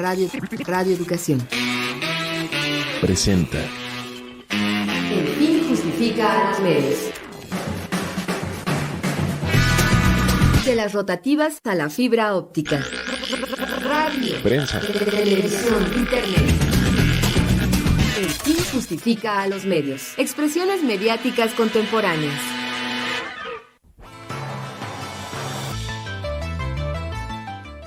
Radio Educación presenta El fin justifica a los medios. De las rotativas a la fibra óptica. Radio, prensa, televisión, internet. El fin justifica a los medios. Expresiones mediáticas contemporáneas.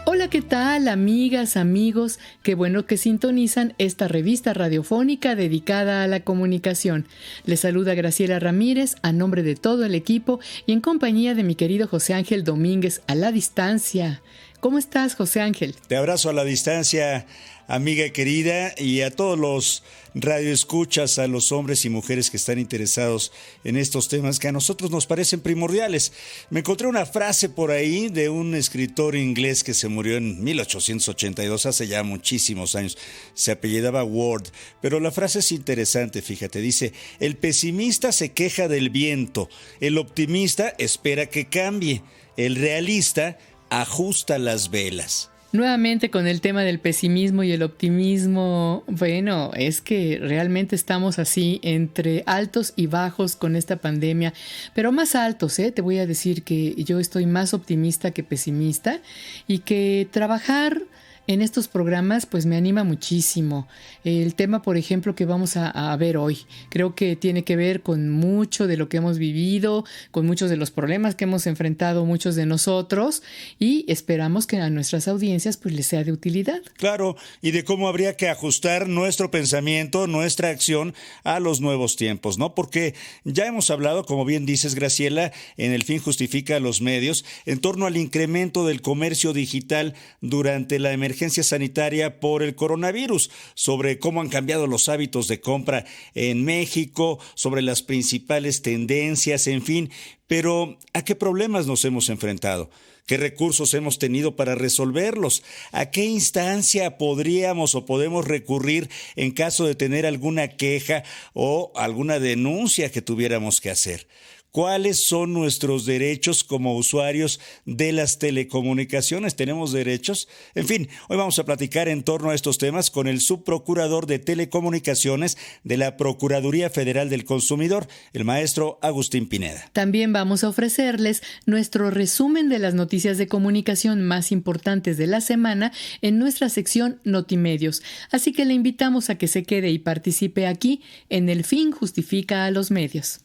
Hola, ¿qué tal, amigas, amigos? Qué bueno que sintonizan esta revista radiofónica dedicada a la comunicación. Les saluda Graciela Ramírez a nombre de todo el equipo y en compañía de mi querido José Ángel Domínguez a la distancia. ¿Cómo estás, José Ángel? Te abrazo a la distancia, amiga querida, y a todos los radioescuchas, a los hombres y mujeres que están interesados en estos temas que a nosotros nos parecen primordiales. Me encontré una frase por ahí de un escritor inglés que se murió en 1882, hace ya muchísimos años. Se apellidaba Ward, pero la frase es interesante, fíjate, dice: el pesimista se queja del viento, el optimista espera que cambie, el realista ajusta las velas. Nuevamente con el tema del pesimismo y el optimismo. Bueno, es que realmente estamos así entre altos y bajos con esta pandemia, pero más altos, Te voy a decir que yo estoy más optimista que pesimista y que trabajar en estos programas pues me anima muchísimo. El tema, por ejemplo, que vamos a ver hoy, creo que tiene que ver con mucho de lo que hemos vivido, con muchos de los problemas que hemos enfrentado muchos de nosotros, y esperamos que a nuestras audiencias pues les sea de utilidad. Claro, y de cómo habría que ajustar nuestro pensamiento, nuestra acción a los nuevos tiempos, ¿no? Porque ya hemos hablado, como bien dices, Graciela, en El fin justifica a los medios, en torno al incremento del comercio digital durante la emergencia sanitaria por el coronavirus, sobre cómo han cambiado los hábitos de compra en México, sobre las principales tendencias, en fin. Pero ¿a qué problemas nos hemos enfrentado? ¿Qué recursos hemos tenido para resolverlos? ¿A qué instancia podríamos o podemos recurrir en caso de tener alguna queja o alguna denuncia que tuviéramos que hacer? ¿Cuáles son nuestros derechos como usuarios de las telecomunicaciones? ¿Tenemos derechos? En fin, hoy vamos a platicar en torno a estos temas con el subprocurador de Telecomunicaciones de la Procuraduría Federal del Consumidor, el maestro Agustín Pineda. También vamos a ofrecerles nuestro resumen de las noticias de comunicación más importantes de la semana en nuestra sección Notimedios. Así que le invitamos a que se quede y participe aquí en El fin justifica a los medios.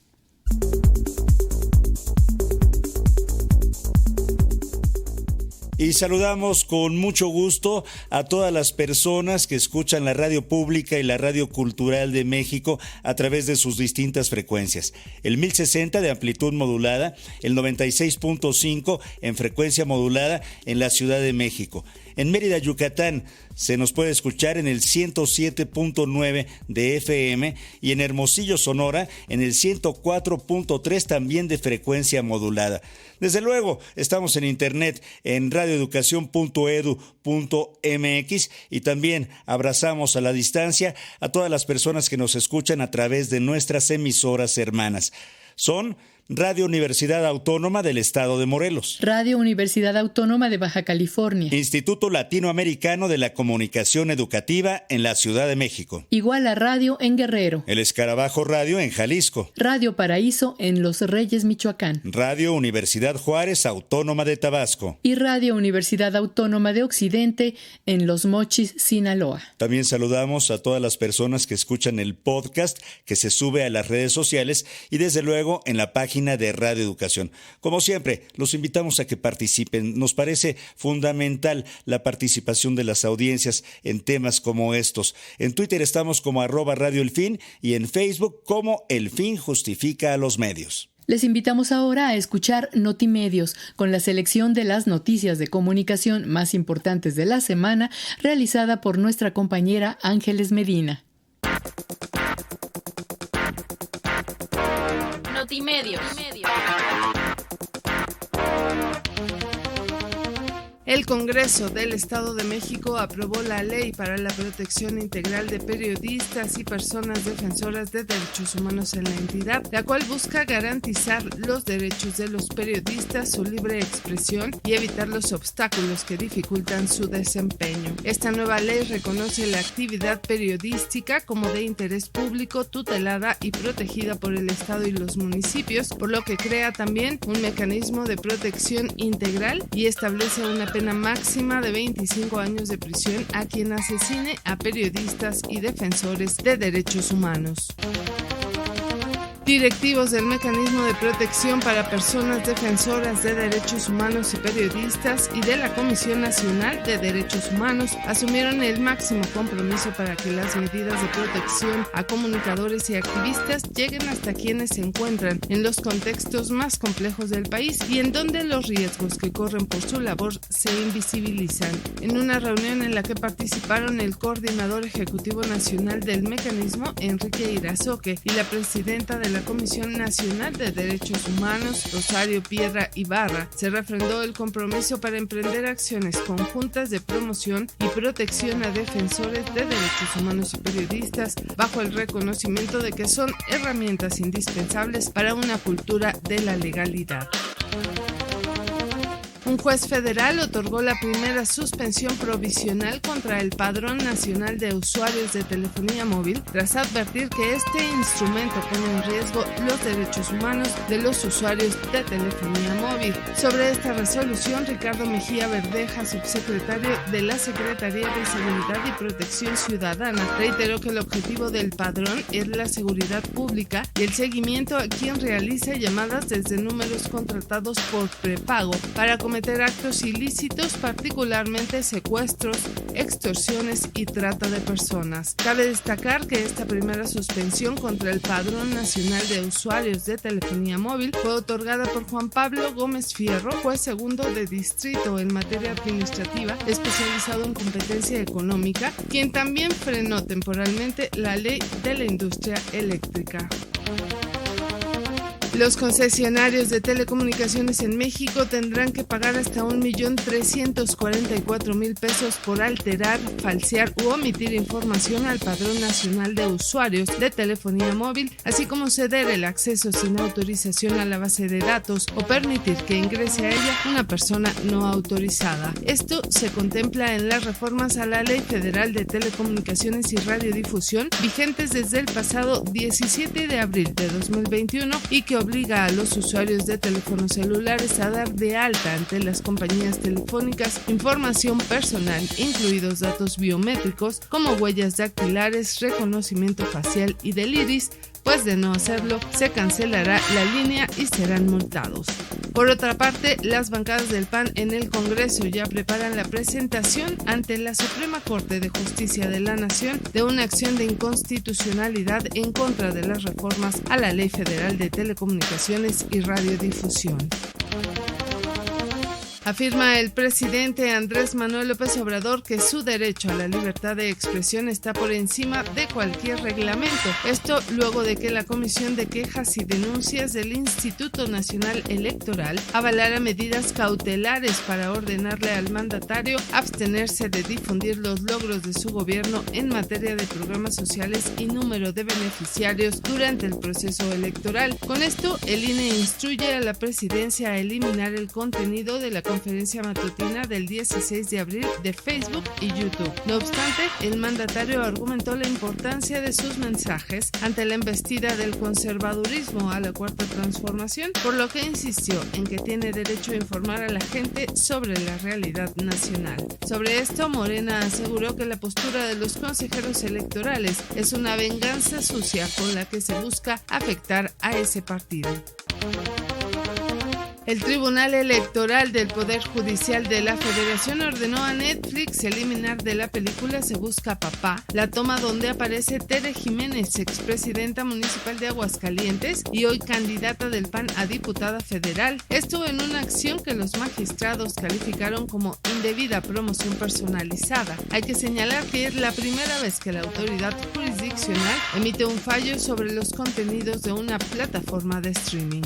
Y saludamos con mucho gusto a todas las personas que escuchan la radio pública y la radio cultural de México a través de sus distintas frecuencias. El 1060 de amplitud modulada, el 96.5 en frecuencia modulada en la Ciudad de México. En Mérida, Yucatán, se nos puede escuchar en el 107.9 de FM y en Hermosillo, Sonora, en el 104.3 también de frecuencia modulada. Desde luego, estamos en internet en radioeducación.edu.mx y también abrazamos a la distancia a todas las personas que nos escuchan a través de nuestras emisoras hermanas. Son Radio Universidad Autónoma del Estado de Morelos, Radio Universidad Autónoma de Baja California, Instituto Latinoamericano de la Comunicación Educativa en la Ciudad de México, Iguala Radio en Guerrero, El Escarabajo Radio en Jalisco, Radio Paraíso en Los Reyes, Michoacán, Radio Universidad Juárez Autónoma de Tabasco y Radio Universidad Autónoma de Occidente en Los Mochis, Sinaloa. También saludamos a todas las personas que escuchan el podcast que se sube a las redes sociales y desde luego en la página de Radio Educación. Como siempre, los invitamos a que participen. Nos parece fundamental la participación de las audiencias en temas como estos. En Twitter estamos como @radioelfin y en Facebook como El Fin Justifica a los Medios. Les invitamos ahora a escuchar Notimedios, con la selección de las noticias de comunicación más importantes de la semana, realizada por nuestra compañera Ángeles Medina. Notimedios. El Congreso del Estado de México aprobó la Ley para la Protección Integral de Periodistas y Personas Defensoras de Derechos Humanos en la entidad, la cual busca garantizar los derechos de los periodistas, su libre expresión y evitar los obstáculos que dificultan su desempeño. Esta nueva ley reconoce la actividad periodística como de interés público, tutelada y protegida por el Estado y los municipios, por lo que crea también un mecanismo de protección integral y establece una pena máxima de 25 años de prisión a quien asesine a periodistas y defensores de derechos humanos. Directivos del Mecanismo de Protección para Personas Defensoras de Derechos Humanos y Periodistas y de la Comisión Nacional de Derechos Humanos asumieron el máximo compromiso para que las medidas de protección a comunicadores y activistas lleguen hasta quienes se encuentran en los contextos más complejos del país y en donde los riesgos que corren por su labor se invisibilizan. En una reunión en la que participaron el coordinador ejecutivo nacional del mecanismo, Enrique Irazoque, y la presidenta de la Comisión Nacional de Derechos Humanos, Rosario Piedra Ibarra, se refrendó el compromiso para emprender acciones conjuntas de promoción y protección a defensores de derechos humanos y periodistas, bajo el reconocimiento de que son herramientas indispensables para una cultura de la legalidad. Un juez federal otorgó la primera suspensión provisional contra el Padrón Nacional de Usuarios de Telefonía Móvil tras advertir que este instrumento pone en riesgo los derechos humanos de los usuarios de telefonía móvil. Sobre esta resolución, Ricardo Mejía Verdeja, subsecretario de la Secretaría de Seguridad y Protección Ciudadana, reiteró que el objetivo del padrón es la seguridad pública y el seguimiento a quien realiza llamadas desde números contratados por prepago para cometer actos ilícitos, particularmente secuestros, extorsiones y trata de personas. Cabe destacar que esta primera suspensión contra el Padrón Nacional de Usuarios de Telefonía Móvil fue otorgada por Juan Pablo Gómez Fierro, juez segundo de distrito en materia administrativa, especializado en competencia económica, quien también frenó temporalmente la ley de la industria eléctrica. Los concesionarios de telecomunicaciones en México tendrán que pagar hasta 1,344,000 pesos por alterar, falsear u omitir información al Padrón Nacional de Usuarios de Telefonía Móvil, así como ceder el acceso sin autorización a la base de datos o permitir que ingrese a ella una persona no autorizada. Esto se contempla en las reformas a la Ley Federal de Telecomunicaciones y Radiodifusión, vigentes desde el pasado 17 de abril de 2021 y que obliga a los usuarios de teléfonos celulares a dar de alta ante las compañías telefónicas información personal, incluidos datos biométricos como huellas dactilares, reconocimiento facial y del iris, pues de no hacerlo se cancelará la línea y serán multados. Por otra parte, las bancadas del PAN en el Congreso ya preparan la presentación ante la Suprema Corte de Justicia de la Nación de una acción de inconstitucionalidad en contra de las reformas a la Ley Federal de Telecomunicaciones y Radiodifusión. Afirma el presidente Andrés Manuel López Obrador que su derecho a la libertad de expresión está por encima de cualquier reglamento. Esto luego de que la Comisión de Quejas y Denuncias del Instituto Nacional Electoral avalara medidas cautelares para ordenarle al mandatario abstenerse de difundir los logros de su gobierno en materia de programas sociales y número de beneficiarios durante el proceso electoral. Con esto, el INE instruye a la presidencia a eliminar el contenido de la conferencia matutina del 16 de abril de Facebook y YouTube. No obstante, el mandatario argumentó la importancia de sus mensajes ante la embestida del conservadurismo a la Cuarta Transformación, por lo que insistió en que tiene derecho a informar a la gente sobre la realidad nacional. Sobre esto, Morena aseguró que la postura de los consejeros electorales es una venganza sucia con la que se busca afectar a ese partido. El Tribunal Electoral del Poder Judicial de la Federación ordenó a Netflix eliminar de la película Se Busca Papá la toma donde aparece Tere Jiménez, expresidenta municipal de Aguascalientes y hoy candidata del PAN a diputada federal. Esto en una acción que los magistrados calificaron como indebida promoción personalizada. Hay que señalar que es la primera vez que la autoridad jurisdiccional emite un fallo sobre los contenidos de una plataforma de streaming.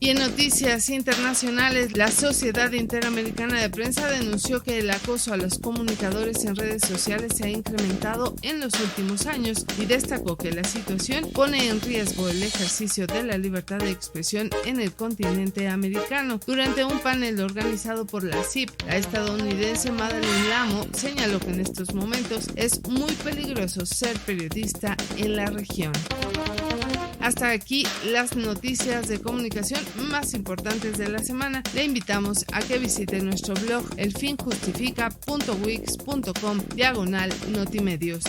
Y en noticias internacionales, la Sociedad Interamericana de Prensa denunció que el acoso a los comunicadores en redes sociales se ha incrementado en los últimos años y destacó que la situación pone en riesgo el ejercicio de la libertad de expresión en el continente americano. Durante un panel organizado por la CIP, la estadounidense Madeleine Lamo señaló que en estos momentos es muy peligroso ser periodista en la región. Hasta aquí las noticias de comunicación más importantes de la semana. Le invitamos a que visite nuestro blog elfinjustifica.wix.com/notimedios.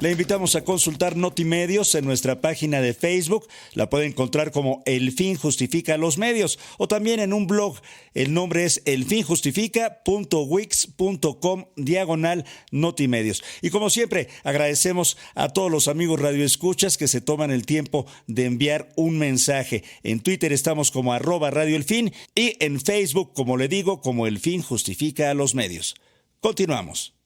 Le invitamos a consultar Notimedios en nuestra página de Facebook. La puede encontrar como El Fin Justifica los Medios o también en un blog. El nombre es elfinjustifica.wix.com/Notimedios. Y como siempre, agradecemos a todos los amigos radioescuchas que se toman el tiempo de enviar un mensaje. En Twitter estamos como @radioelfin y en Facebook, como le digo, como El Fin Justifica a los Medios. Continuamos.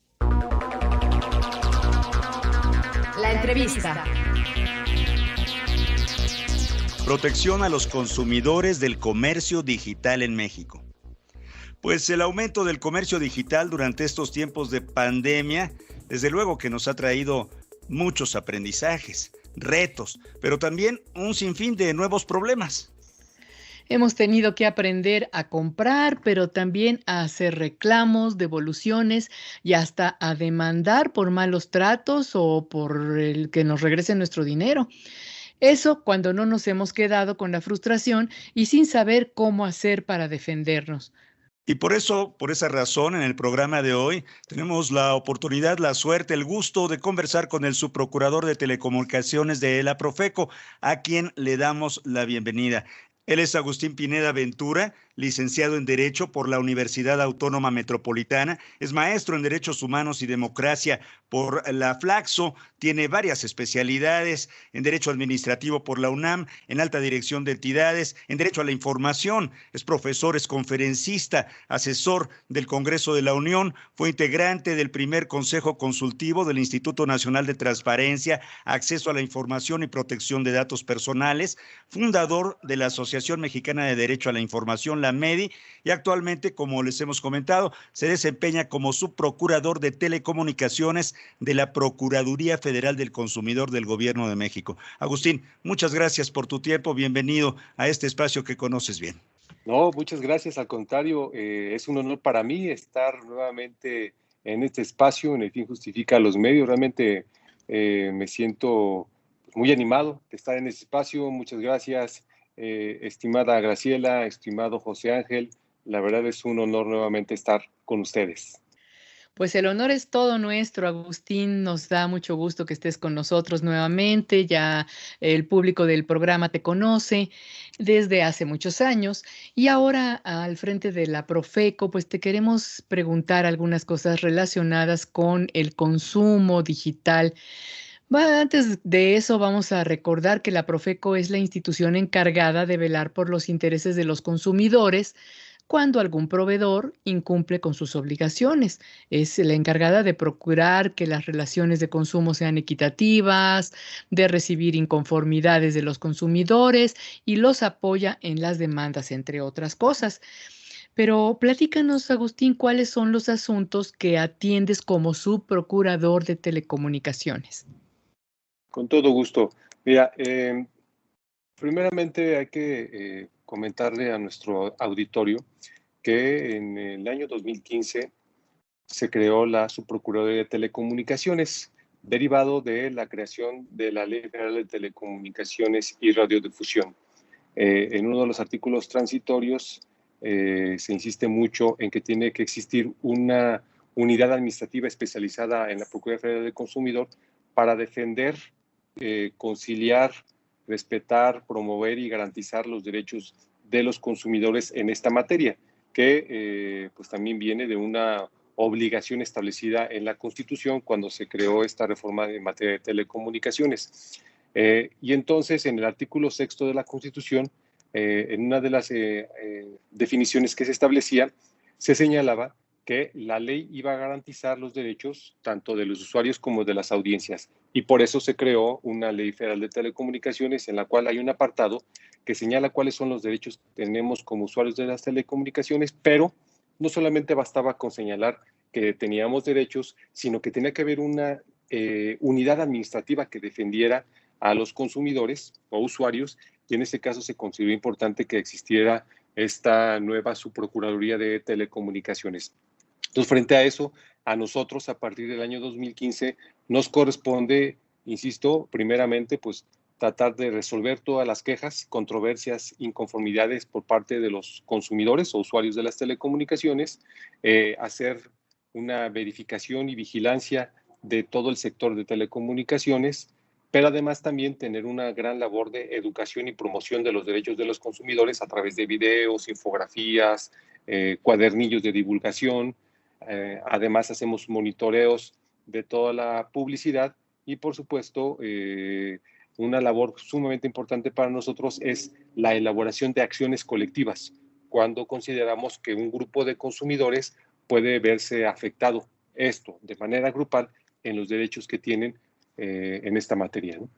La entrevista. Protección a los consumidores del comercio digital en México. Pues el aumento del comercio digital durante estos tiempos de pandemia, desde luego que nos ha traído muchos aprendizajes, retos, pero también un sinfín de nuevos problemas. Hemos tenido que aprender a comprar, pero también a hacer reclamos, devoluciones y hasta a demandar por malos tratos o por el que nos regresen nuestro dinero. Eso cuando no nos hemos quedado con la frustración y sin saber cómo hacer para defendernos. Y por esa razón, en el programa de hoy tenemos la oportunidad, la suerte, el gusto de conversar con el subprocurador de Telecomunicaciones de la Profeco, a quien le damos la bienvenida. Él es Agustín Pineda Ventura, licenciado en Derecho por la Universidad Autónoma Metropolitana, es maestro en Derechos Humanos y Democracia por la Flaxo, tiene varias especialidades en Derecho Administrativo por la UNAM, en Alta Dirección de Entidades, en Derecho a la Información, es profesor, es conferencista, asesor del Congreso de la Unión, fue integrante del primer Consejo Consultivo del Instituto Nacional de Transparencia, Acceso a la Información y Protección de Datos Personales, fundador de la Asociación Mexicana de Derecho a la Información, la MEDI, y actualmente, como les hemos comentado, se desempeña como subprocurador de Telecomunicaciones de la Procuraduría Federal del Consumidor del Gobierno de México. Agustín, muchas gracias por tu tiempo, bienvenido a este espacio que conoces bien. No, muchas gracias, al contrario, es un honor para mí estar nuevamente en este espacio, en El Fin Justifica los Medios. Realmente me siento muy animado de estar en este espacio. Muchas gracias. Estimada Graciela, estimado José Ángel, la verdad es un honor nuevamente estar con ustedes. Pues el honor es todo nuestro, Agustín. Nos da mucho gusto que estés con nosotros nuevamente. Ya el público del programa te conoce desde hace muchos años y ahora al frente de la Profeco, pues te queremos preguntar algunas cosas relacionadas con el consumo digital. Antes de eso, vamos a recordar que la Profeco es la institución encargada de velar por los intereses de los consumidores cuando algún proveedor incumple con sus obligaciones. Es la encargada de procurar que las relaciones de consumo sean equitativas, de recibir inconformidades de los consumidores y los apoya en las demandas, entre otras cosas. Pero platícanos, Agustín, ¿cuáles son los asuntos que atiendes como subprocurador de Telecomunicaciones? Con todo gusto. Mira, primeramente hay que comentarle a nuestro auditorio que en el año 2015 se creó la Subprocuraduría de Telecomunicaciones, derivado de la creación de la Ley Federal de Telecomunicaciones y Radiodifusión. En uno de los artículos transitorios se insiste mucho en que tiene que existir una unidad administrativa especializada en la Procuraduría Federal del Consumidor para defender, conciliar, respetar, promover y garantizar los derechos de los consumidores en esta materia, que pues también viene de una obligación establecida en la Constitución cuando se creó esta reforma en materia de telecomunicaciones. Y entonces, en el artículo 6 de la Constitución, en una de las definiciones que se establecía, se señalaba que la ley iba a garantizar los derechos tanto de los usuarios como de las audiencias. Y por eso se creó una ley federal de telecomunicaciones en la cual hay un apartado que señala cuáles son los derechos que tenemos como usuarios de las telecomunicaciones, pero no solamente bastaba con señalar que teníamos derechos, sino que tenía que haber una unidad administrativa que defendiera a los consumidores o usuarios, y en este caso se consideró importante que existiera esta nueva Subprocuraduría de Telecomunicaciones. Entonces, frente a eso, a nosotros, a partir del año 2015, nos corresponde, insisto, primeramente, pues tratar de resolver todas las quejas, controversias, inconformidades por parte de los consumidores o usuarios de las telecomunicaciones, hacer una verificación y vigilancia de todo el sector de telecomunicaciones, pero además también tener una gran labor de educación y promoción de los derechos de los consumidores a través de videos, infografías, cuadernillos de divulgación. Además hacemos monitoreos de toda la publicidad y por supuesto una labor sumamente importante para nosotros es la elaboración de acciones colectivas cuando consideramos que un grupo de consumidores puede verse afectado esto de manera grupal en los derechos que tienen en esta materia, ¿no?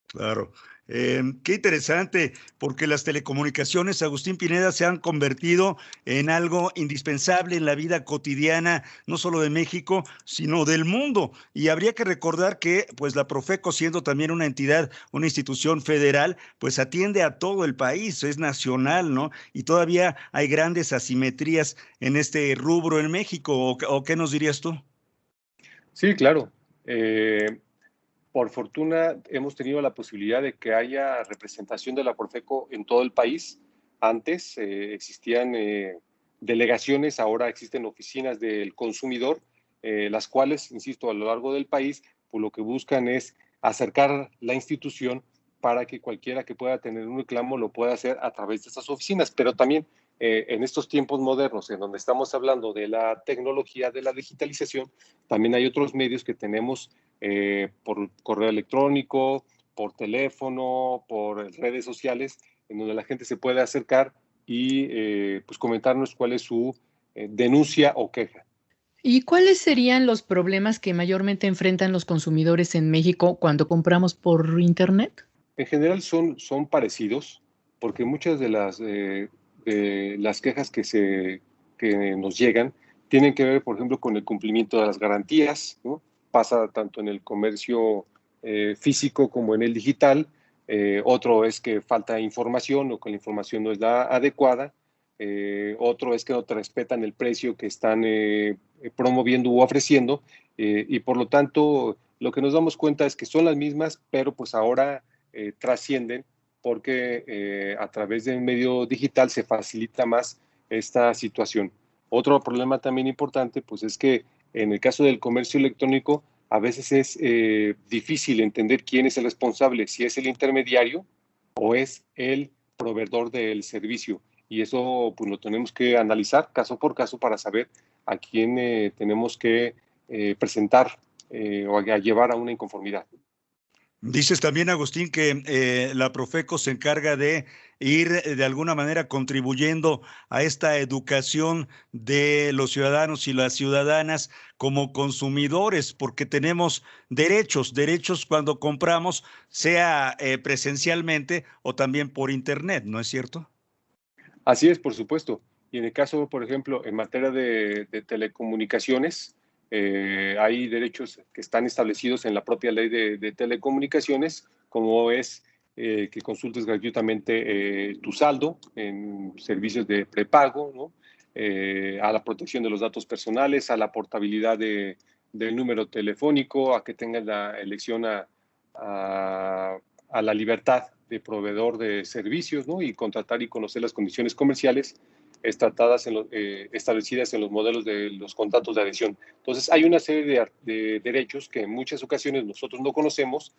Claro. Qué interesante, porque las telecomunicaciones, Agustín Pineda, se han convertido en algo indispensable en la vida cotidiana, no solo de México, sino del mundo. Y habría que recordar que, pues, la Profeco, siendo también una entidad, una institución federal, pues atiende a todo el país, es nacional, ¿no? Y todavía hay grandes asimetrías en este rubro en México. ¿O qué nos dirías tú? Sí, claro. Por fortuna hemos tenido la posibilidad de que haya representación de la Profeco en todo el país. Antes existían delegaciones, ahora existen oficinas del consumidor, las cuales, insisto, a lo largo del país, pues lo que buscan es acercar la institución para que cualquiera que pueda tener un reclamo lo pueda hacer a través de estas oficinas, pero también en estos tiempos modernos, en donde estamos hablando de la tecnología, de la digitalización, también hay otros medios que tenemos por correo electrónico, por teléfono, por redes sociales, en donde la gente se puede acercar y pues comentarnos cuál es su denuncia o queja. ¿Y cuáles serían los problemas que mayormente enfrentan los consumidores en México cuando compramos por Internet? En general son parecidos, porque muchas de las quejas que nos llegan tienen que ver, por ejemplo, con el cumplimiento de las garantías, ¿no? Pasa tanto en el comercio físico como en el digital. Otro es que falta información o que la información no es la adecuada. Otro es que no te respetan el precio que están promoviendo u ofreciendo. Y por lo tanto, lo que nos damos cuenta es que son las mismas, pero pues ahora trascienden porque a través del medio digital se facilita más esta situación. Otro problema también importante pues es que en el caso del comercio electrónico a veces es difícil entender quién es el responsable, si es el intermediario o es el proveedor del servicio. Y eso pues lo tenemos que analizar caso por caso para saber a quién tenemos que presentar o a llevar a una inconformidad. Dices también, Agustín, que la Profeco se encarga de ir de alguna manera contribuyendo a esta educación de los ciudadanos y las ciudadanas como consumidores, porque tenemos derechos cuando compramos, sea presencialmente o también por Internet, ¿no es cierto? Así es, por supuesto. Y en el caso, por ejemplo, en materia de telecomunicaciones, hay derechos que están establecidos en la propia ley de telecomunicaciones, como es que consultes gratuitamente tu saldo en servicios de prepago, ¿no? A la protección de los datos personales, a la portabilidad del número telefónico, a que tengas la elección a la libertad de proveedor de servicios, ¿no? Y contratar y conocer las condiciones comerciales establecidas en los modelos de los contratos de adhesión. Entonces, hay una serie de derechos que en muchas ocasiones nosotros no conocemos,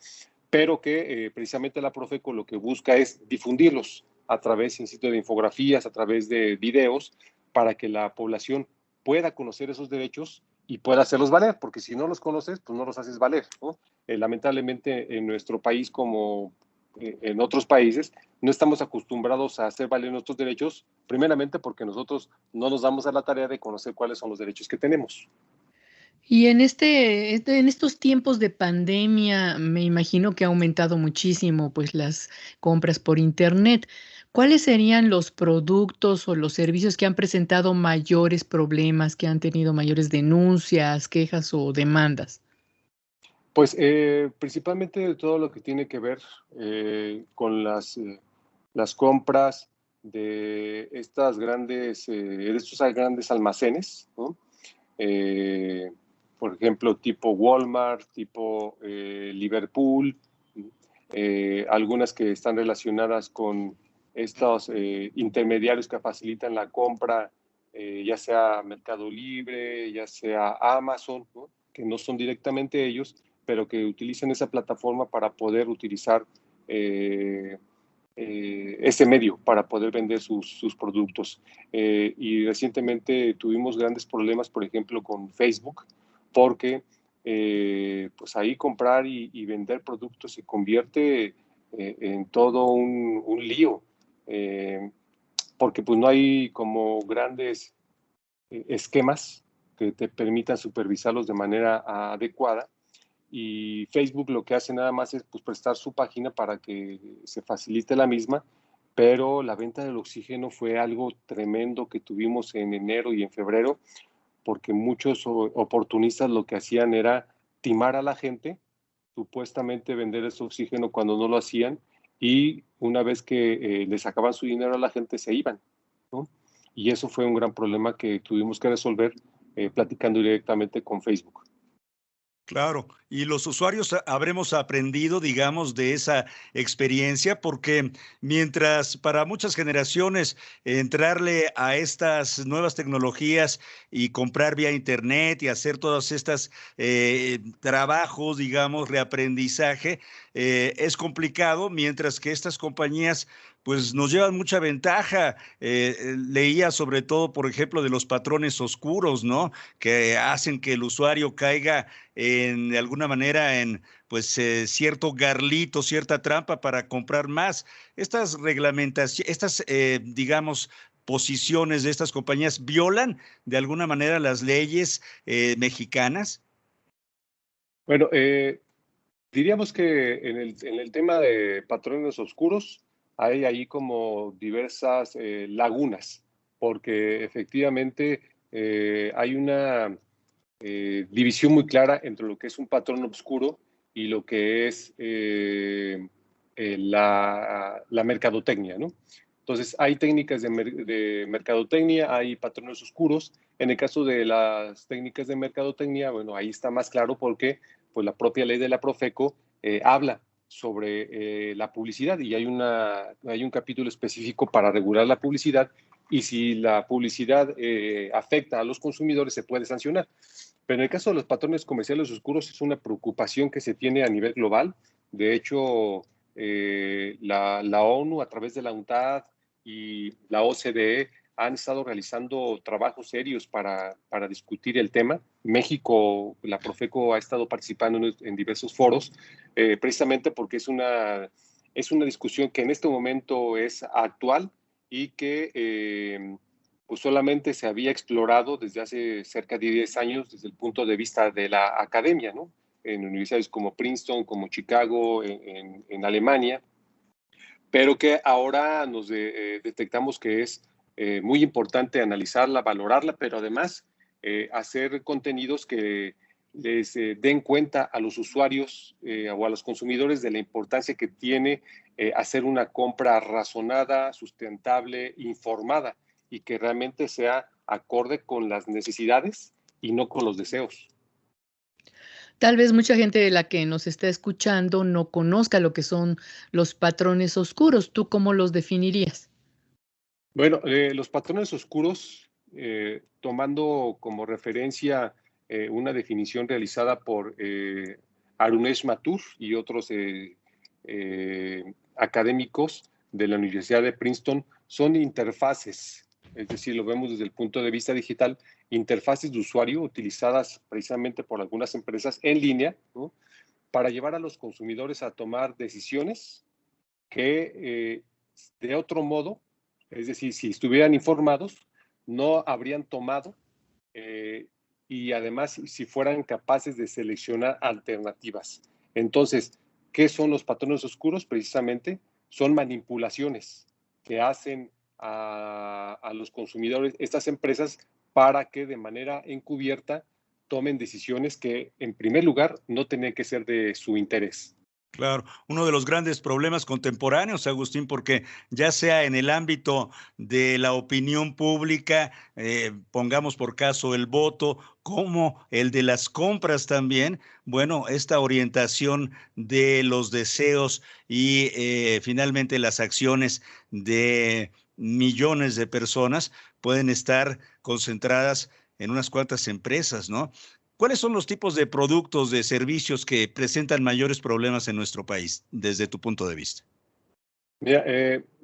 pero que precisamente la Profeco lo que busca es difundirlos a través, insisto, de infografías, a través de videos, para que la población pueda conocer esos derechos y pueda hacerlos valer, porque si no los conoces, pues no los haces valer, ¿no? Lamentablemente en nuestro país, como en otros países, no estamos acostumbrados a hacer valer nuestros derechos primeramente porque nosotros no nos damos a la tarea de conocer cuáles son los derechos que tenemos. Y en en estos tiempos de pandemia, me imagino que ha aumentado muchísimo, pues, las compras por Internet. ¿Cuáles serían los productos o los servicios que han presentado mayores problemas, que han tenido mayores denuncias, quejas o demandas? Pues principalmente todo lo que tiene que ver con las compras de de estos grandes almacenes, ¿no? Eh, por ejemplo, tipo Walmart, tipo Liverpool, algunas que están relacionadas con estos intermediarios que facilitan la compra, ya sea Mercado Libre, ya sea Amazon, ¿no? Que no son directamente ellos, pero que utilizan esa plataforma para poder utilizar ese medio para poder vender sus productos. Y recientemente tuvimos grandes problemas, por ejemplo, con Facebook, porque pues ahí comprar y vender productos se convierte en todo un lío, porque pues no hay como grandes esquemas que te permitan supervisarlos de manera adecuada, y Facebook lo que hace nada más es pues, prestar su página para que se facilite la misma, pero la venta del oxígeno fue algo tremendo que tuvimos en enero y en febrero, porque muchos oportunistas lo que hacían era timar a la gente, supuestamente vender ese oxígeno cuando no lo hacían, y una vez que le sacaban su dinero a la gente se iban, ¿no? Y eso fue un gran problema que tuvimos que resolver platicando directamente con Facebook. Claro, y los usuarios habremos aprendido, digamos, de esa experiencia, porque mientras para muchas generaciones entrarle a estas nuevas tecnologías y comprar vía internet y hacer todas estas trabajos, digamos, reaprendizaje, es complicado, mientras que estas compañías pues nos llevan mucha ventaja. Leía sobre todo, por ejemplo, de los patrones oscuros, ¿no? Que hacen que el usuario caiga de alguna manera en pues cierto garlito, cierta trampa para comprar más. Estas reglamentaciones, estas digamos posiciones de estas compañías violan de alguna manera las leyes mexicanas. Bueno, diríamos que en el tema de patrones oscuros hay ahí como diversas lagunas, porque efectivamente hay una división muy clara entre lo que es un patrón oscuro y lo que es la mercadotecnia, ¿no? Entonces, hay técnicas de mercadotecnia, hay patrones oscuros. En el caso de las técnicas de mercadotecnia, bueno, ahí está más claro porque pues, la propia ley de la Profeco habla sobre la publicidad, y hay un capítulo específico para regular la publicidad, y si la publicidad afecta a los consumidores se puede sancionar. Pero en el caso de los patrones comerciales oscuros es una preocupación que se tiene a nivel global. De hecho, la ONU a través de la UNTAD y la OCDE han estado realizando trabajos serios para discutir el tema. México, la Profeco ha estado participando en diversos foros, precisamente porque es una discusión que en este momento es actual y que pues solamente se había explorado desde hace cerca de 10 años desde el punto de vista de la academia, ¿no? En universidades como Princeton, como Chicago, en Alemania, pero que ahora nos detectamos que es muy importante analizarla, valorarla, pero además hacer contenidos que les den cuenta a los usuarios o a los consumidores de la importancia que tiene hacer una compra razonada, sustentable, informada, y que realmente sea acorde con las necesidades y no con los deseos. Tal vez mucha gente de la que nos está escuchando no conozca lo que son los patrones oscuros. ¿Tú cómo los definirías? Bueno, los patrones oscuros, tomando como referencia una definición realizada por Arunesh Mathur y otros académicos de la Universidad de Princeton, son interfaces, es decir, lo vemos desde el punto de vista digital, interfaces de usuario utilizadas precisamente por algunas empresas en línea, ¿no? Para llevar a los consumidores a tomar decisiones que de otro modo Es decir, si estuvieran informados, no habrían tomado y además si fueran capaces de seleccionar alternativas. Entonces, ¿qué son los patrones oscuros? Precisamente son manipulaciones que hacen a los consumidores estas empresas para que de manera encubierta tomen decisiones que en primer lugar no tienen que ser de su interés. Claro, uno de los grandes problemas contemporáneos, Agustín, porque ya sea en el ámbito de la opinión pública, pongamos por caso el voto, como el de las compras también, bueno, esta orientación de los deseos y finalmente las acciones de millones de personas pueden estar concentradas en unas cuantas empresas, ¿no? ¿Cuáles son los tipos de productos, de servicios que presentan mayores problemas en nuestro país, desde tu punto de vista? Mira,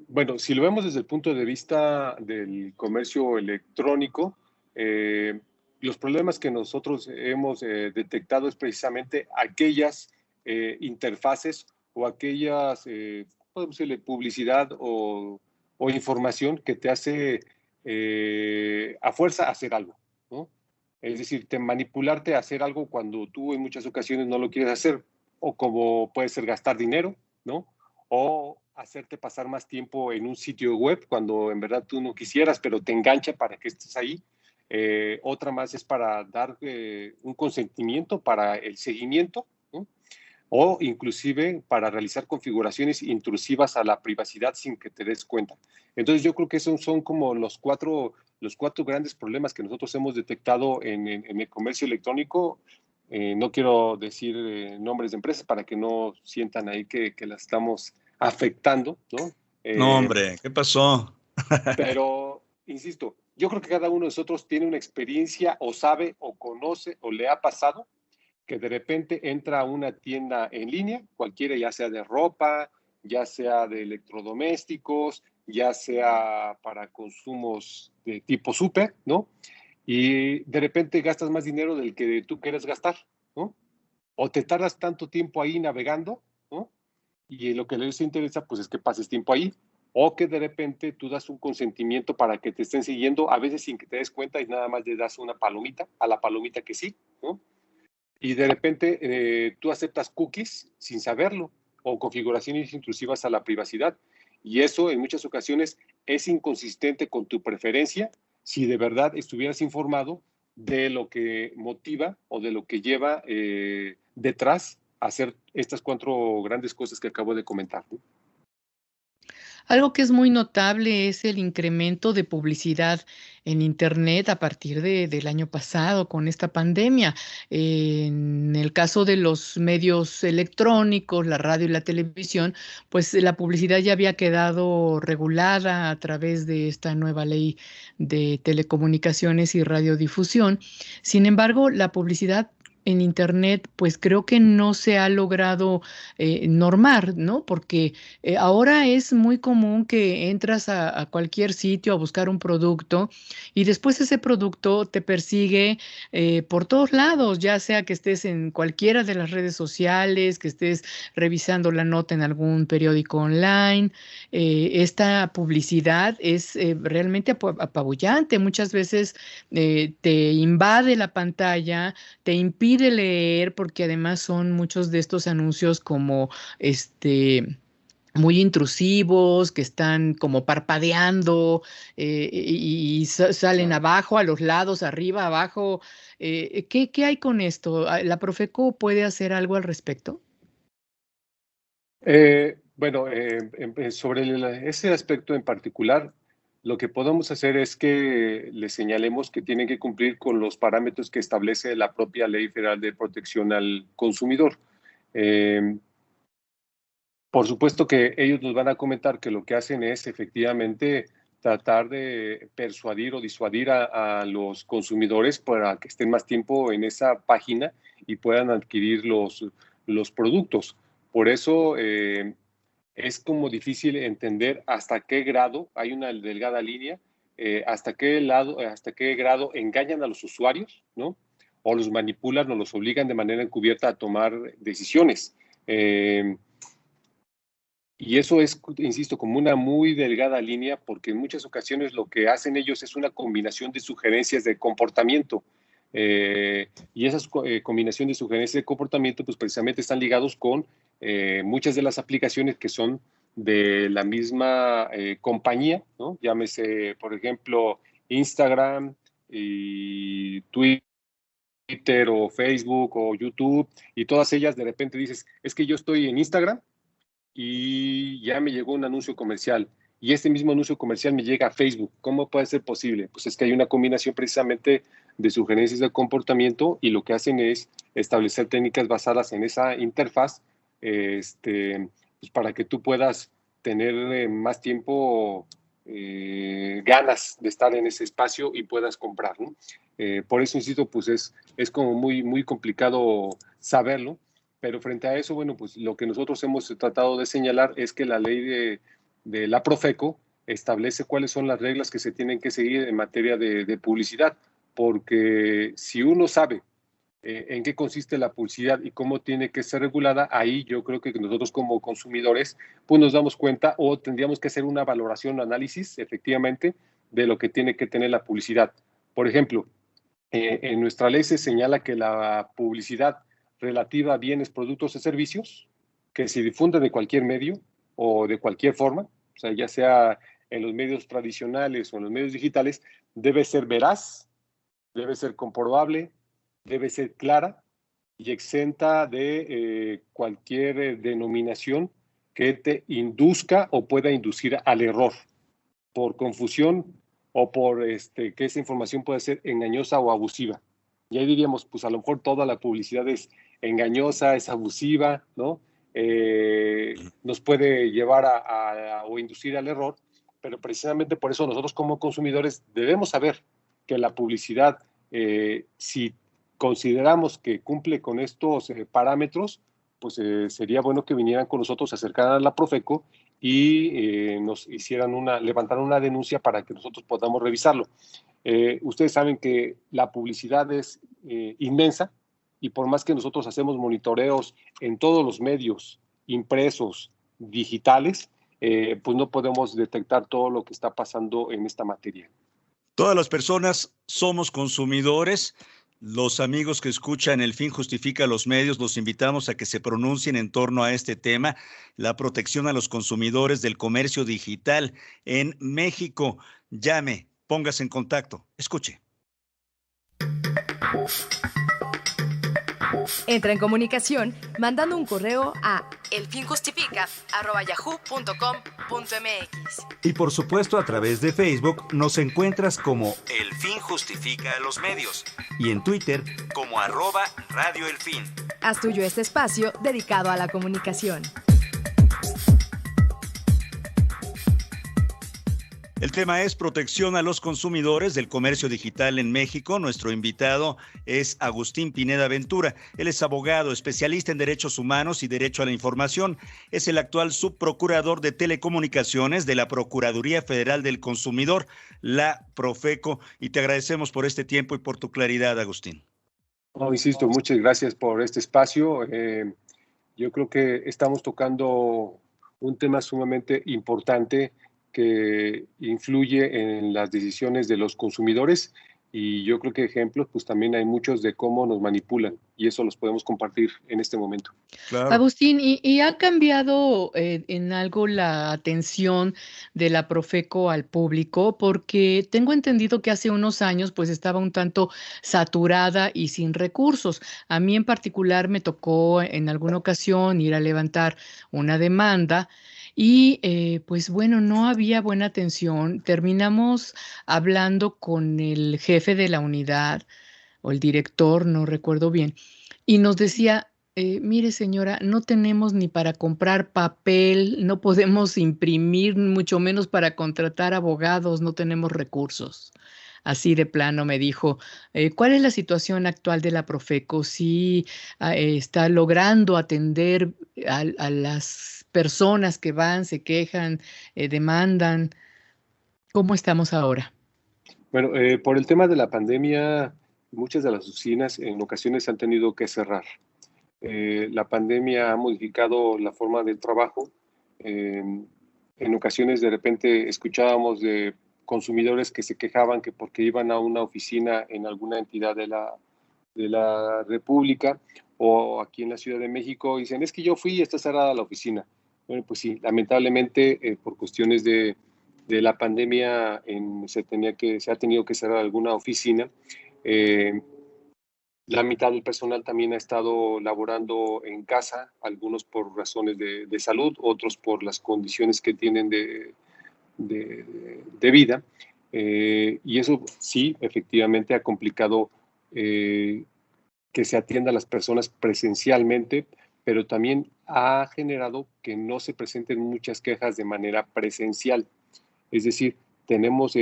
bueno, si lo vemos desde el punto de vista del comercio electrónico, los problemas que nosotros hemos detectado es precisamente aquellas interfaces o aquellas, podemos decirle, publicidad o información que te hace a fuerza hacer algo, ¿no? Es decir, manipularte a hacer algo cuando tú en muchas ocasiones no lo quieres hacer, o como puede ser gastar dinero, ¿no? O hacerte pasar más tiempo en un sitio web cuando en verdad tú no quisieras, pero te engancha para que estés ahí. Otra más es para dar un consentimiento para el seguimiento, ¿no? O inclusive para realizar configuraciones intrusivas a la privacidad sin que te des cuenta. Entonces yo creo que esos son como los cuatro grandes problemas que nosotros hemos detectado en el comercio electrónico. No quiero decir nombres de empresas para que no sientan ahí que las estamos afectando, ¿no? No, hombre, ¿qué pasó? Pero, insisto, yo creo que cada uno de nosotros tiene una experiencia o sabe o conoce o le ha pasado que de repente entra a una tienda en línea, cualquiera, ya sea de ropa, ya sea de electrodomésticos, ya sea para consumos de tipo súper, ¿no? Y de repente gastas más dinero del que tú quieres gastar, ¿no? O te tardas tanto tiempo ahí navegando, ¿no? Y lo que les interesa, pues es que pases tiempo ahí, o que de repente tú das un consentimiento para que te estén siguiendo, a veces sin que te des cuenta y nada más le das una palomita, a la palomita que sí, ¿no? Y de repente tú aceptas cookies sin saberlo o configuraciones intrusivas a la privacidad. Y eso en muchas ocasiones es inconsistente con tu preferencia si de verdad estuvieras informado de lo que motiva o de lo que lleva detrás a hacer estas cuatro grandes cosas que acabo de comentar, ¿no? Algo que es muy notable es el incremento de publicidad en Internet a partir del año pasado con esta pandemia. En el caso de los medios electrónicos, la radio y la televisión, pues la publicidad ya había quedado regulada a través de esta nueva ley de telecomunicaciones y radiodifusión. Sin embargo, la publicidad en Internet, pues creo que no se ha logrado normar, ¿no? Porque ahora es muy común que entras a cualquier sitio a buscar un producto y después ese producto te persigue por todos lados, ya sea que estés en cualquiera de las redes sociales, que estés revisando la nota en algún periódico online. Esta publicidad es realmente apabullante. Muchas veces te invade la pantalla, te impide leer, porque además son muchos de estos anuncios como muy intrusivos, que están como parpadeando y salen abajo, a los lados, arriba, abajo. ¿Qué hay con esto? ¿La Profeco puede hacer algo al respecto? Bueno, sobre ese aspecto en particular, lo que podemos hacer es que le señalemos que tienen que cumplir con los parámetros que establece la propia Ley Federal de Protección al Consumidor. Por supuesto que ellos nos van a comentar que lo que hacen es efectivamente tratar de persuadir o disuadir a los consumidores para que estén más tiempo en esa página y puedan adquirir los productos. Por eso es como difícil entender hasta qué grado, hay una delgada línea, hasta qué grado engañan a los usuarios, ¿no? O los manipulan o los obligan de manera encubierta a tomar decisiones. Y eso es, insisto, como una muy delgada línea, porque en muchas ocasiones lo que hacen ellos es una combinación de sugerencias de comportamiento. Y esas combinaciones de sugerencias de comportamiento, pues precisamente están ligados con muchas de las aplicaciones que son de la misma compañía, ¿no? Llámese, por ejemplo, Instagram y Twitter o Facebook o YouTube, y todas ellas de repente dices, es que yo estoy en Instagram y ya me llegó un anuncio comercial y este mismo anuncio comercial me llega a Facebook. ¿Cómo puede ser posible? Pues es que hay una combinación precisamente de sugerencias de comportamiento, y lo que hacen es establecer técnicas basadas en esa interfaz, pues para que tú puedas tener más tiempo, ganas de estar en ese espacio y puedas comprar, ¿no? Por eso, insisto, pues es como muy, muy complicado saberlo. Pero frente a eso, bueno, pues lo que nosotros hemos tratado de señalar es que la ley de la Profeco establece cuáles son las reglas que se tienen que seguir en materia de publicidad, porque si uno sabe en qué consiste la publicidad y cómo tiene que ser regulada, ahí yo creo que nosotros como consumidores pues nos damos cuenta, o tendríamos que hacer una valoración o análisis efectivamente de lo que tiene que tener la publicidad. Por ejemplo, en nuestra ley se señala que la publicidad relativa a bienes, productos o servicios que se difunden de cualquier medio o de cualquier forma, o sea, ya sea en los medios tradicionales o en los medios digitales, debe ser veraz, debe ser comprobable, debe ser clara y exenta de cualquier denominación que te induzca o pueda inducir al error por confusión o por que esa información puede ser engañosa o abusiva. Y ahí diríamos, pues a lo mejor toda la publicidad es engañosa, es abusiva, ¿no? Nos puede llevar o inducir al error, pero precisamente por eso nosotros como consumidores debemos saber que la publicidad, si consideramos que cumple con estos parámetros, pues sería bueno que vinieran con nosotros, se acercaran a la Profeco y nos levantaran una denuncia para que nosotros podamos revisarlo. Ustedes saben que la publicidad es inmensa, y por más que nosotros hacemos monitoreos en todos los medios impresos, digitales, pues no podemos detectar todo lo que está pasando en esta materia. Todas las personas somos consumidores. Los amigos que escuchan El Fin Justifica los Medios, los invitamos a que se pronuncien en torno a este tema, la protección a los consumidores del comercio digital en México. Llame, póngase en contacto, escuche. Entra en comunicación mandando un correo a elfinjustifica@yahoo.com.mx. Y por supuesto, a través de Facebook nos encuentras como El Fin Justifica los Medios y en Twitter como @Radio El Fin. Haz tuyo este espacio dedicado a la comunicación. El tema es protección a los consumidores del comercio digital en México. Nuestro invitado es Agustín Pineda Ventura. Él es abogado, especialista en derechos humanos y derecho a la información. Es el actual subprocurador de telecomunicaciones de la Procuraduría Federal del Consumidor, la Profeco. Y te agradecemos por este tiempo y por tu claridad, Agustín. No, insisto, muchas gracias por este espacio. Yo creo que estamos tocando un tema sumamente importante que influye en las decisiones de los consumidores, y yo creo que ejemplos pues también hay muchos de cómo nos manipulan, y eso los podemos compartir en este momento. Claro. Agustín, ¿y ha cambiado en algo la atención de la Profeco al público? Porque tengo entendido que hace unos años pues estaba un tanto saturada y sin recursos. A mí en particular me tocó en alguna ocasión ir a levantar una demanda. Y pues bueno, no había buena atención. Terminamos hablando con el jefe de la unidad o el director, no recuerdo bien, y nos decía, mire señora, no tenemos ni para comprar papel, no podemos imprimir, mucho menos para contratar abogados, no tenemos recursos. Así de plano me dijo, ¿cuál es la situación actual de la Profeco? ¿Sí está logrando atender a las personas que van, se quejan, demandan? ¿Cómo estamos ahora? Bueno, por el tema de la pandemia, muchas de las oficinas en ocasiones han tenido que cerrar. La pandemia ha modificado la forma del trabajo En ocasiones de repente escuchábamos de consumidores que se quejaban que porque iban a una oficina en alguna entidad de la República o aquí en la Ciudad de México, dicen, es que yo fui y está cerrada la oficina. Bueno, pues sí, lamentablemente por cuestiones de la pandemia se ha tenido que cerrar alguna oficina. La mitad del personal también ha estado laborando en casa, algunos por razones de salud, otros por las condiciones que tienen de vida. Y eso sí, efectivamente ha complicado que se atienda a las personas presencialmente, pero también ha generado que no se presenten muchas quejas de manera presencial. Es decir, tenemos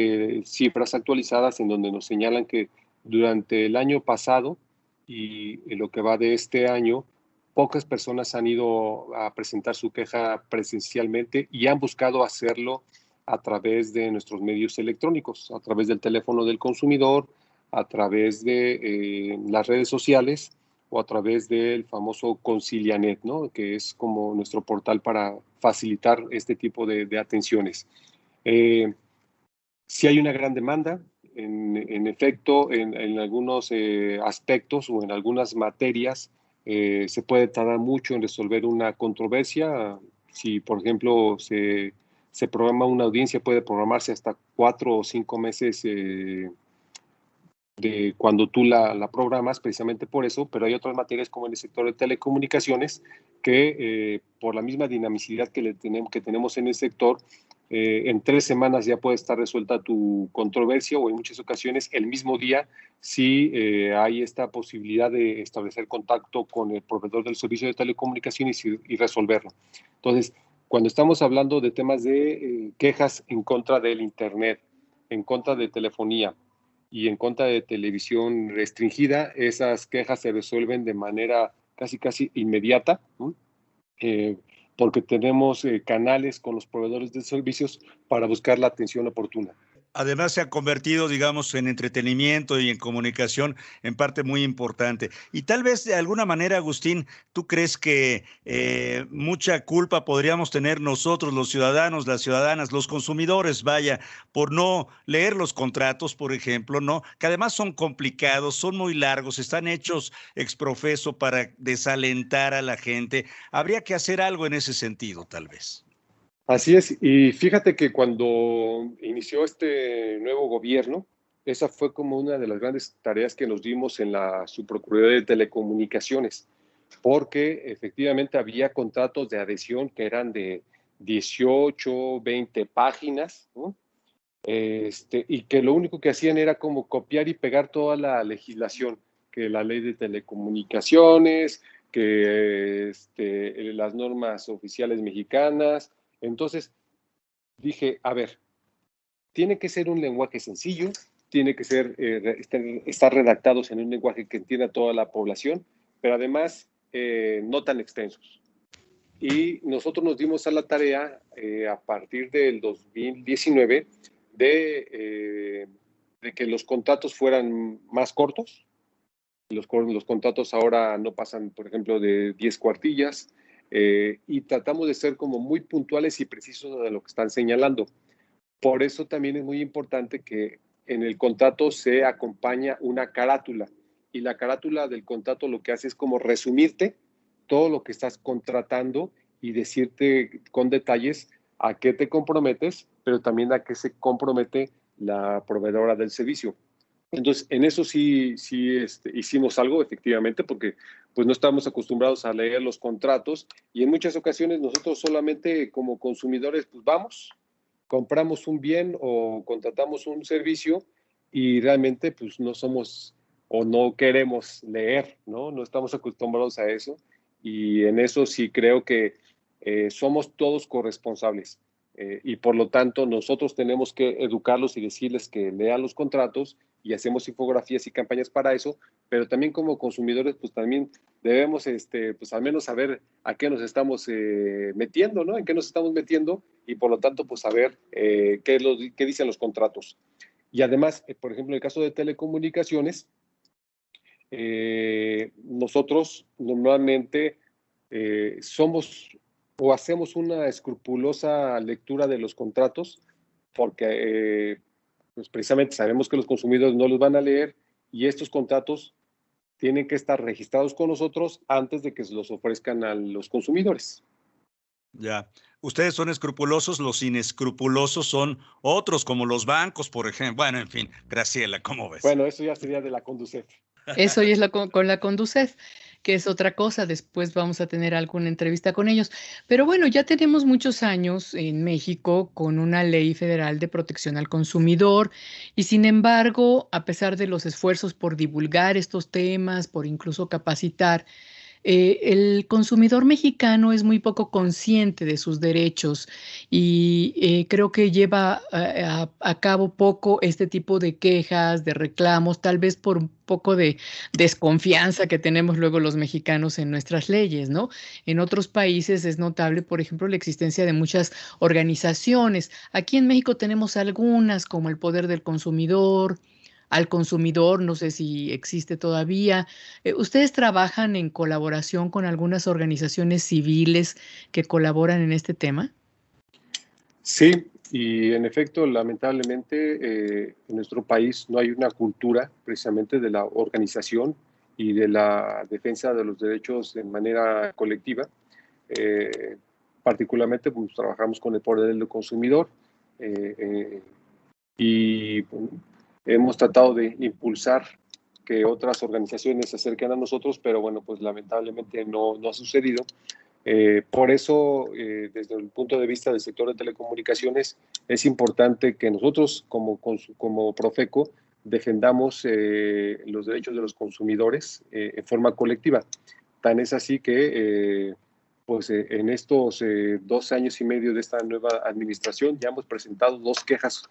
cifras actualizadas en donde nos señalan que durante el año pasado y lo que va de este año, pocas personas han ido a presentar su queja presencialmente y han buscado hacerlo a través de nuestros medios electrónicos, a través del teléfono del consumidor, a través de las redes sociales o a través del famoso Concilianet, ¿no? Que es como nuestro portal para facilitar este tipo de atenciones. Sí hay una gran demanda, en efecto, en algunos aspectos o en algunas materias se puede tardar mucho en resolver una controversia. Si, por ejemplo, se programa una audiencia, puede programarse hasta 4 o 5 meses de cuando tú la programas, precisamente por eso, pero hay otras materias como en el sector de telecomunicaciones que por la misma dinamicidad que tenemos en el sector, en 3 semanas ya puede estar resuelta tu controversia o en muchas ocasiones el mismo día si hay esta posibilidad de establecer contacto con el proveedor del servicio de telecomunicaciones y resolverlo. Entonces, cuando estamos hablando de temas de quejas en contra del Internet, en contra de telefonía, y en contra de televisión restringida, esas quejas se resuelven de manera casi inmediata, ¿no? Porque tenemos canales con los proveedores de servicios para buscar la atención oportuna. Además se ha convertido, digamos, en entretenimiento y en comunicación en parte muy importante. Y tal vez de alguna manera, Agustín, ¿tú crees que mucha culpa podríamos tener nosotros, los ciudadanos, las ciudadanas, los consumidores, vaya, por no leer los contratos, por ejemplo, ¿no? Que además son complicados, son muy largos, están hechos exprofeso para desalentar a la gente. Habría que hacer algo en ese sentido, tal vez. Así es, y fíjate que cuando inició este nuevo gobierno, esa fue como una de las grandes tareas que nos dimos en la Subprocuraduría de Telecomunicaciones, porque efectivamente había contratos de adhesión que eran de 18, 20 páginas, ¿no? Y que lo único que hacían era como copiar y pegar toda la legislación, que la ley de telecomunicaciones, que las normas oficiales mexicanas. Entonces dije, a ver, tiene que ser un lenguaje sencillo, tiene que ser, estar redactados en un lenguaje que entienda toda la población, pero además no tan extensos. Y nosotros nos dimos a la tarea a partir del 2019 de que los contratos fueran más cortos. Los contratos ahora no pasan, por ejemplo, de 10 cuartillas, y tratamos de ser como muy puntuales y precisos de lo que están señalando. Por eso también es muy importante que en el contrato se acompaña una carátula, y la carátula del contrato lo que hace es como resumirte todo lo que estás contratando y decirte con detalles a qué te comprometes, pero también a qué se compromete la proveedora del servicio. Entonces, en eso sí hicimos algo, efectivamente, porque pues no estamos acostumbrados a leer los contratos y en muchas ocasiones nosotros solamente como consumidores pues vamos, compramos un bien o contratamos un servicio y realmente pues no somos o no queremos leer, ¿no? No estamos acostumbrados a eso y en eso sí creo que somos todos corresponsables. Y por lo tanto nosotros tenemos que educarlos y decirles que lean los contratos y hacemos infografías y campañas para eso, pero también como consumidores pues también debemos pues al menos saber a qué nos estamos metiendo, ¿no? En qué nos estamos metiendo y por lo tanto pues saber qué dicen los contratos. Y además, por ejemplo, en el caso de telecomunicaciones, nosotros normalmente somos o hacemos una escrupulosa lectura de los contratos, porque pues precisamente sabemos que los consumidores no los van a leer y estos contratos tienen que estar registrados con nosotros antes de que se los ofrezcan a los consumidores. Ya. Ustedes son escrupulosos, los inescrupulosos son otros, como los bancos, por ejemplo. Bueno, en fin, Graciela, ¿cómo ves? Bueno, eso ya sería de la Conducef. Eso y es con la Conducef, que es otra cosa. Después vamos a tener alguna entrevista con ellos. Pero bueno, ya tenemos muchos años en México con una ley federal de protección al consumidor y sin embargo, a pesar de los esfuerzos por divulgar estos temas, por incluso capacitar, el consumidor mexicano es muy poco consciente de sus derechos y creo que lleva a cabo poco este tipo de quejas, de reclamos, tal vez por un poco de desconfianza que tenemos luego los mexicanos en nuestras leyes, ¿no? En otros países es notable, por ejemplo, la existencia de muchas organizaciones. Aquí en México tenemos algunas, como el Poder del Consumidor, al consumidor, no sé si existe todavía. ¿Ustedes trabajan en colaboración con algunas organizaciones civiles que colaboran en este tema? Sí, y en efecto, lamentablemente, en nuestro país no hay una cultura precisamente de la organización y de la defensa de los derechos de manera colectiva. Eh, Particularmente, pues, trabajamos con el Poder del Consumidor y bueno, hemos tratado de impulsar que otras organizaciones se acerquen a nosotros, pero bueno, pues lamentablemente no ha sucedido. Por eso, desde el punto de vista del sector de telecomunicaciones, es importante que nosotros como Profeco defendamos los derechos de los consumidores en forma colectiva. Tan es así que pues en estos 2 años y medio de esta nueva administración ya hemos presentado dos quejas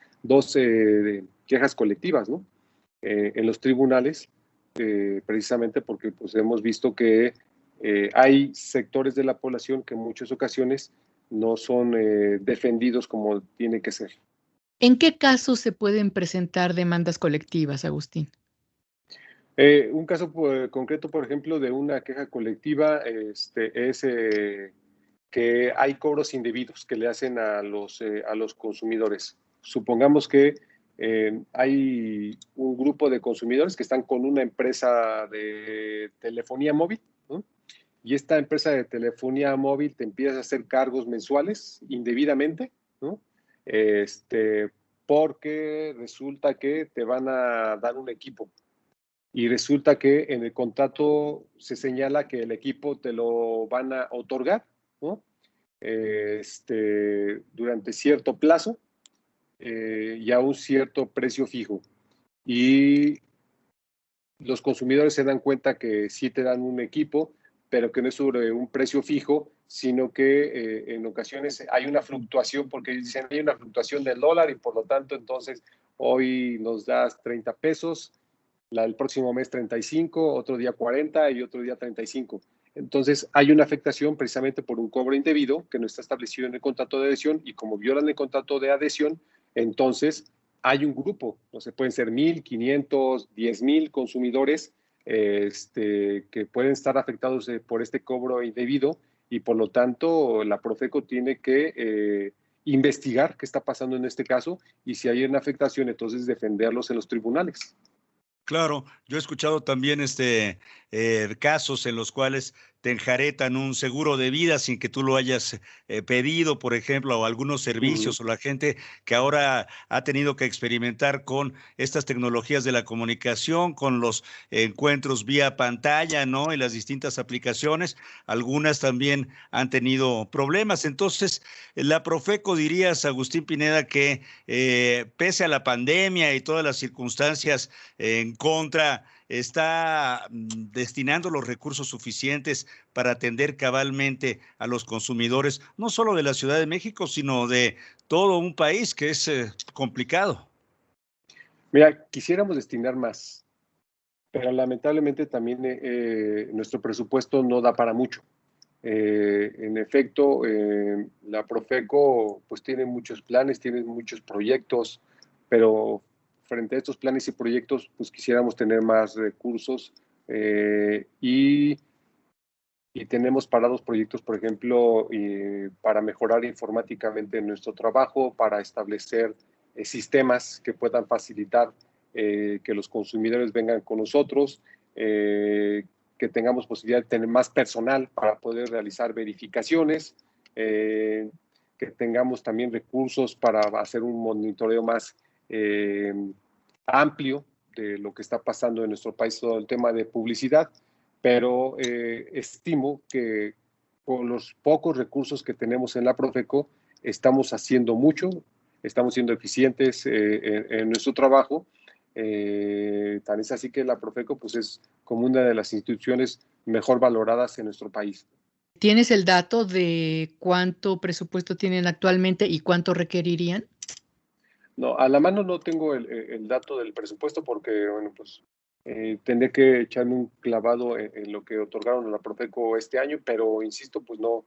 colectivas, ¿no? En los tribunales, precisamente porque pues, hemos visto que hay sectores de la población que en muchas ocasiones no son defendidos como tiene que ser. ¿En qué casos se pueden presentar demandas colectivas, Agustín? Un caso concreto, por ejemplo, de una queja colectiva es que hay cobros indebidos que le hacen a los consumidores. Supongamos que hay un grupo de consumidores que están con una empresa de telefonía móvil, ¿no? Y esta empresa de telefonía móvil te empieza a hacer cargos mensuales indebidamente, ¿no? Porque resulta que te van a dar un equipo y resulta que en el contrato se señala que el equipo te lo van a otorgar, ¿no? Durante cierto plazo y a un cierto precio fijo. Y los consumidores se dan cuenta que sí te dan un equipo, pero que no es sobre un precio fijo, sino que en ocasiones hay una fluctuación, porque dicen hay una fluctuación del dólar y por lo tanto entonces hoy nos das 30 pesos, el próximo mes 35, otro día 40 y otro día 35. Entonces hay una afectación precisamente por un cobro indebido que no está establecido en el contrato de adhesión y como violan el contrato de adhesión, entonces hay un grupo, no sé, pueden ser 1,500, 10,000 consumidores que pueden estar afectados por este cobro indebido y por lo tanto la Profeco tiene que investigar qué está pasando en este caso y si hay una afectación, entonces defenderlos en los tribunales. Claro, yo he escuchado también casos en los cuales te enjaretan un seguro de vida sin que tú lo hayas pedido, por ejemplo, o algunos servicios, o la gente que ahora ha tenido que experimentar con estas tecnologías de la comunicación, con los encuentros vía pantalla, ¿no? Y las distintas aplicaciones, algunas también han tenido problemas. Entonces, la Profeco, dirías, Agustín Pineda, que pese a la pandemia y todas las circunstancias en contra, está destinando los recursos suficientes para atender cabalmente a los consumidores, no solo de la Ciudad de México, sino de todo un país que es complicado. Mira, quisiéramos destinar más, pero lamentablemente también nuestro presupuesto no da para mucho. En efecto, la Profeco pues tiene muchos planes, tiene muchos proyectos, pero frente a estos planes y proyectos, pues quisiéramos tener más recursos y y tenemos parados proyectos, por ejemplo, para mejorar informáticamente nuestro trabajo, para establecer sistemas que puedan facilitar que los consumidores vengan con nosotros, que tengamos posibilidad de tener más personal para poder realizar verificaciones, que tengamos también recursos para hacer un monitoreo más amplio de lo que está pasando en nuestro país, todo el tema de publicidad, pero estimo que con los pocos recursos que tenemos en la Profeco estamos haciendo mucho, estamos siendo eficientes en nuestro trabajo. Tan es así que la Profeco pues, es como una de las instituciones mejor valoradas en nuestro país. ¿Tienes el dato de cuánto presupuesto tienen actualmente y cuánto requerirían? No, a la mano no tengo el dato del presupuesto porque, bueno, pues tendré que echarme un clavado en lo que otorgaron a la Profeco este año, pero insisto, pues no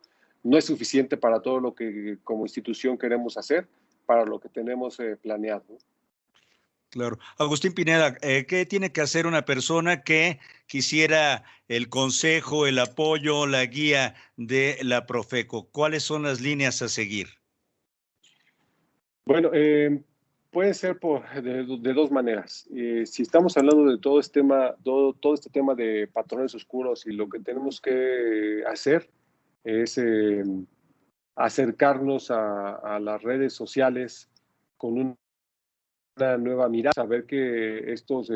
es suficiente para todo lo que como institución queremos hacer, para lo que tenemos planeado. Claro. Agustín Pineda, ¿qué tiene que hacer una persona que quisiera el consejo, el apoyo, la guía de la Profeco? ¿Cuáles son las líneas a seguir? Bueno, puede ser de dos maneras. Si estamos hablando de todo este tema de patrones oscuros y lo que tenemos que hacer es acercarnos a las redes sociales con una nueva mirada, saber que estos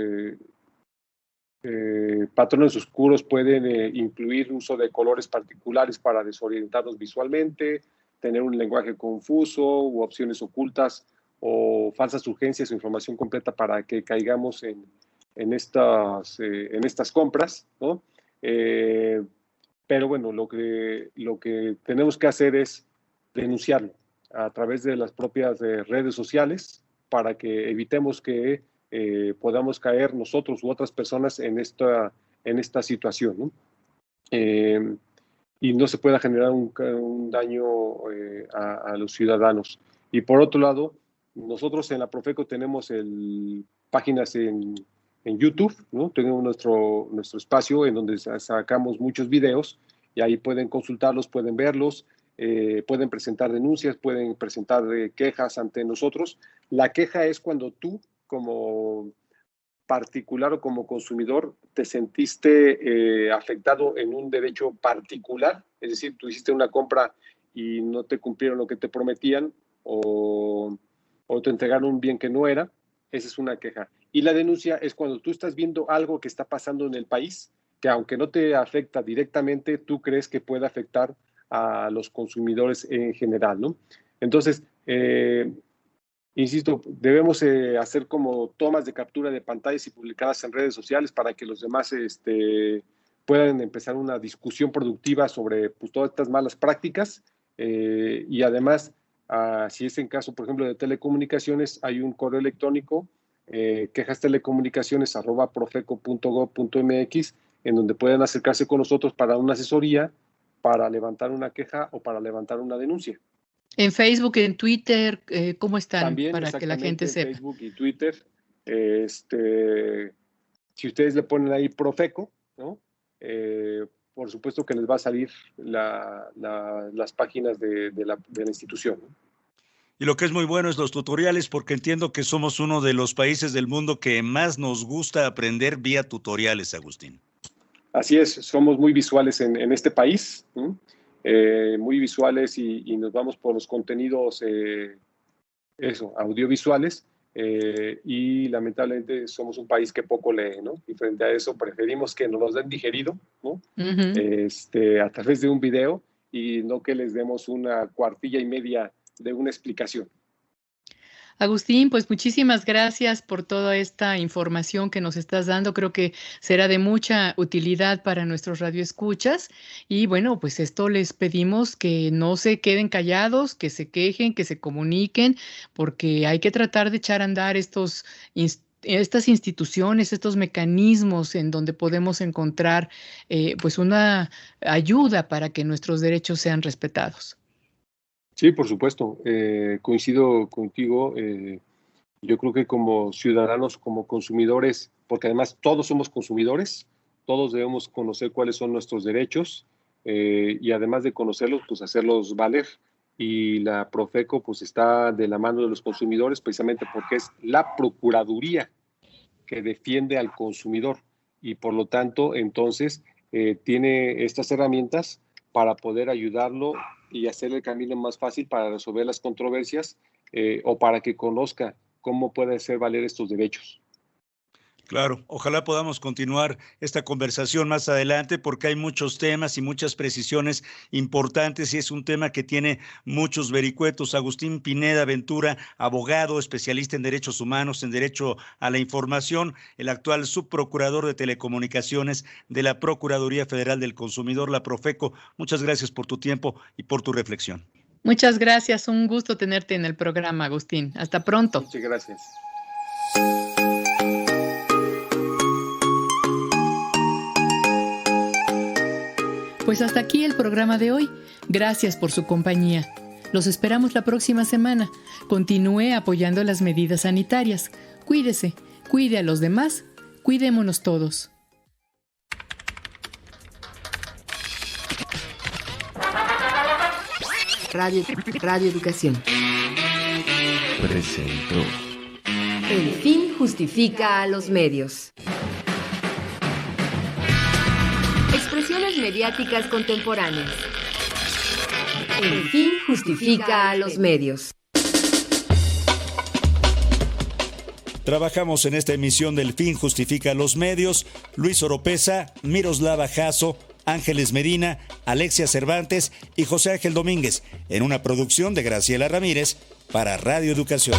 patrones oscuros pueden incluir uso de colores particulares para desorientarnos visualmente, tener un lenguaje confuso u opciones ocultas o falsas urgencias o información completa para que caigamos en estas compras, ¿no? Pero bueno, lo que tenemos que hacer es denunciarlo a través de las propias redes sociales para que evitemos que podamos caer nosotros u otras personas en esta situación, ¿no? Y no se pueda generar un daño a los ciudadanos. Y por otro lado, nosotros en la Profeco tenemos páginas en YouTube, ¿no? Tenemos nuestro espacio en donde sacamos muchos videos y ahí pueden consultarlos, pueden verlos, pueden presentar denuncias, pueden presentar quejas ante nosotros. La queja es cuando tú, como particular o como consumidor, te sentiste afectado en un derecho particular, es decir, tú hiciste una compra y no te cumplieron lo que te prometían o te entregaron un bien que no era, esa es una queja. Y la denuncia es cuando tú estás viendo algo que está pasando en el país, que aunque no te afecta directamente, tú crees que puede afectar a los consumidores en general, ¿no? Entonces, insisto, debemos hacer como tomas de captura de pantallas y publicadas en redes sociales para que los demás puedan empezar una discusión productiva sobre pues, todas estas malas prácticas y además, si es en caso, por ejemplo, de telecomunicaciones, hay un correo electrónico quejastelecomunicaciones@profeco.gov.mx en donde pueden acercarse con nosotros para una asesoría, para levantar una queja o para levantar una denuncia. En Facebook, en Twitter, ¿cómo están? También, para que la gente exactamente, en sepa. Facebook y Twitter. Si ustedes le ponen ahí Profeco, ¿no? Por supuesto que les va a salir las páginas de la institución, ¿no? Y lo que es muy bueno es los tutoriales, porque entiendo que somos uno de los países del mundo que más nos gusta aprender vía tutoriales, Agustín. Así es, somos muy visuales en este país, ¿no? Muy visuales y nos vamos por los contenidos audiovisuales y lamentablemente somos un país que poco lee, ¿no? Y frente a eso preferimos que nos los den digerido, ¿no? A través de un video y no que les demos una cuartilla y media de una explicación. Agustín, pues muchísimas gracias por toda esta información que nos estás dando. Creo que será de mucha utilidad para nuestros radioescuchas. Y bueno, pues esto les pedimos que no se queden callados, que se quejen, que se comuniquen, porque hay que tratar de echar a andar estas instituciones, estos mecanismos en donde podemos encontrar pues una ayuda para que nuestros derechos sean respetados. Sí, por supuesto. Coincido contigo. Yo creo que como ciudadanos, como consumidores, porque además todos somos consumidores, todos debemos conocer cuáles son nuestros derechos y además de conocerlos, pues hacerlos valer. Y la Profeco pues está de la mano de los consumidores precisamente porque es la Procuraduría que defiende al consumidor y por lo tanto entonces tiene estas herramientas para poder ayudarlo y hacer el camino más fácil para resolver las controversias o para que conozca cómo puede hacer valer estos derechos. Claro, ojalá podamos continuar esta conversación más adelante porque hay muchos temas y muchas precisiones importantes y es un tema que tiene muchos vericuetos. Agustín Pineda Ventura, abogado, especialista en derechos humanos, en derecho a la información, el actual subprocurador de telecomunicaciones de la Procuraduría Federal del Consumidor, la Profeco. Muchas gracias por tu tiempo y por tu reflexión. Muchas gracias, un gusto tenerte en el programa, Agustín. Hasta pronto. Muchas gracias. Pues hasta aquí el programa de hoy. Gracias por su compañía. Los esperamos la próxima semana. Continúe apoyando las medidas sanitarias. Cuídese, cuide a los demás, cuidémonos todos. Radio Educación. Presentó. El fin justifica a los medios. Expresiones mediáticas contemporáneas. El fin justifica a los medios. Trabajamos en esta emisión del Fin Justifica a los Medios, Luis Oropesa, Miroslava Jasso, Ángeles Medina, Alexia Cervantes y José Ángel Domínguez, en una producción de Graciela Ramírez para Radio Educación.